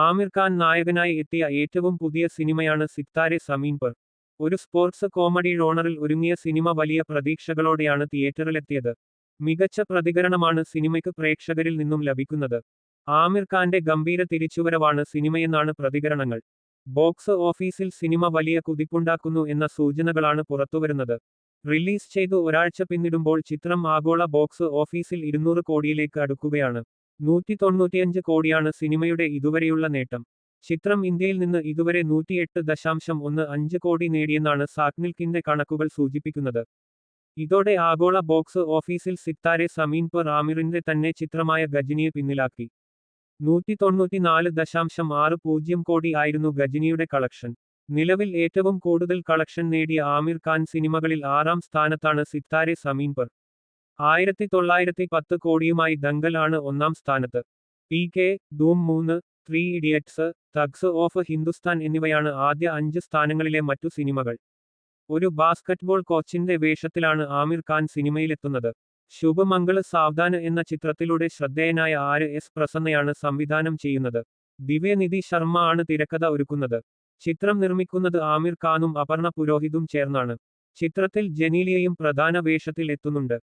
ആമിർ ഖാൻ നായകനായി എത്തിയ ഏറ്റവും പുതിയ സിനിമയാണ് സിത്താരെ സമീൻ പർ. ഒരു സ്പോർട്സ് കോമഡി ജോണറിൽ ഒരുങ്ങിയ സിനിമ വലിയ പ്രതീക്ഷകളോടെയാണ് തിയേറ്ററിലെത്തിയത്. മികച്ച പ്രതികരണമാണ് സിനിമയ്ക്ക് പ്രേക്ഷകരിൽ നിന്നും ലഭിക്കുന്നത്. ആമിർ ഖാന്റെ ഗംഭീര തിരിച്ചുവരവാണ് സിനിമയെന്നാണ് പ്രതികരണങ്ങൾ. ബോക്സ് ഓഫീസിൽ സിനിമ വലിയ കുതിപ്പുണ്ടാക്കുന്നു എന്ന സൂചനകളാണ് പുറത്തുവരുന്നത്. റിലീസ് ചെയ്തു ഒരാഴ്ച പിന്നിടുമ്പോൾ ചിത്രം ആഗോള ബോക്സ് ഓഫീസിൽ 200 കോടിയിലേക്ക് അടുക്കുകയാണ്. 195 കോടിയാണ് സിനിമയുടെ ഇതുവരെയുള്ള നേട്ടം. ചിത്രം ഇന്ത്യയിൽ നിന്ന് ഇതുവരെ 108.15 കോടി നേടിയെന്നാണ് സാക്നിൽക്കിന്റെ കണക്കുകൾ സൂചിപ്പിക്കുന്നത്. ഇതോടെ ആഗോള ബോക്സ് ഓഫീസിൽ സിത്താരെ സമീൻ പർ ആമിറിന്റെ തന്നെ ചിത്രമായ ഗജനിയെ പിന്നിലാക്കി. 194.60 കോടി ആയിരുന്നു ഗജനിയുടെ കളക്ഷൻ. നിലവിൽ ഏറ്റവും കൂടുതൽ കളക്ഷൻ നേടിയ ആമിർ ഖാൻ സിനിമകളിൽ 6ാം സ്ഥാനത്താണ് സിത്താരെ സമീൻ പർ. 1910 കോടിയുമായി ദംഗൽ ആണ് 1ാം സ്ഥാനത്ത്. PK, Dhoom 3, 3 idiots, thugs of Hindustan എന്നിവയാണ് ആദ്യ 5 സ്ഥാനങ്ങളിലെ മറ്റു സിനിമകൾ. ഒരു ബാസ്കറ്റ്ബോൾ കോച്ചിന്റെ വേഷത്തിലാണ് ആമിർ ഖാൻ സിനിമയിലെത്തുന്നത്. ശുഭ മംഗള് സാവധാന് എന്ന ചിത്രത്തിലൂടെ ശ്രദ്ധേയനായ RS പ്രസന്നയാണ് സംവിധാനം ചെയ്യുന്നത്. ദിവ്യനിധി ശർമ്മ ആണ് തിരക്കഥ ഒരുക്കുന്നത്. ചിത്രം നിർമ്മിക്കുന്നത് ആമിർ ഖാനും അപർണ പുരോഹിതും ചേർന്നാണ്. ചിത്രത്തിൽ ജനീലിയയും പ്രധാന വേഷത്തിൽ എത്തുന്നുണ്ട്.